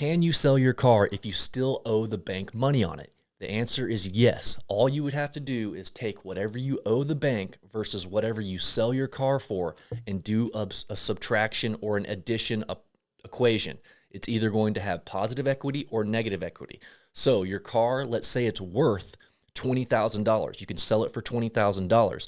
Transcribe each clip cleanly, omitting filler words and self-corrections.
Can you sell your car if you still owe the bank money on it? The answer is yes. All you would have to do is take whatever you owe the bank versus whatever you sell your car for and do a subtraction or an addition equation. It's either going to have positive equity or negative equity. So your car, let's say it's worth $20,000. You can sell it for $20,000,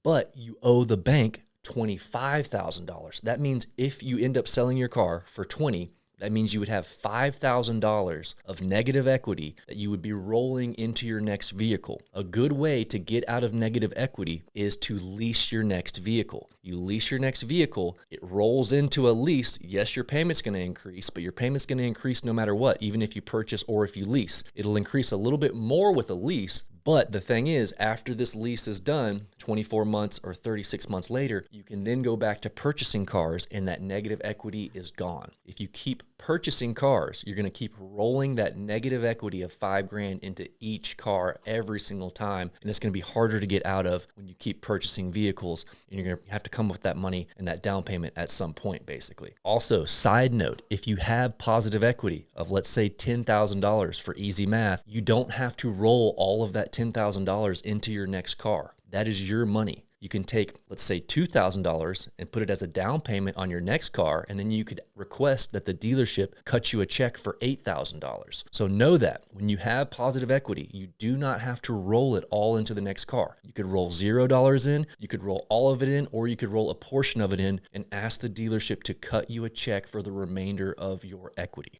but you owe the bank $25,000. That means if you end up selling your car for $20,000, that means you would have $5,000 of negative equity that you would be rolling into your next vehicle. A good way to get out of negative equity is to lease your next vehicle. You lease your next vehicle, it rolls into a lease. Yes, your payment's going to increase, but your payment's going to increase no matter what, even if you purchase or if you lease. It'll increase a little bit more with a lease, but the thing is, after this lease is done, 24 months or 36 months later, you can then go back to purchasing cars and that negative equity is gone. If you keep purchasing cars, you're going to keep rolling that negative equity of $5,000 into each car every single time. And it's going to be harder to get out of when you keep purchasing vehicles, and you're going to have to come up with that money and that down payment at some point, basically. Also, side note, if you have positive equity of, let's say, $10,000 for easy math, you don't have to roll all of that $10,000 into your next car. That is your money. You can take, let's say, $2,000 and put it as a down payment on your next car, and then you could request that the dealership cut you a check for $8,000. So know that when you have positive equity, you do not have to roll it all into the next car. You could roll $0 in, you could roll all of it in, or you could roll a portion of it in and ask the dealership to cut you a check for the remainder of your equity.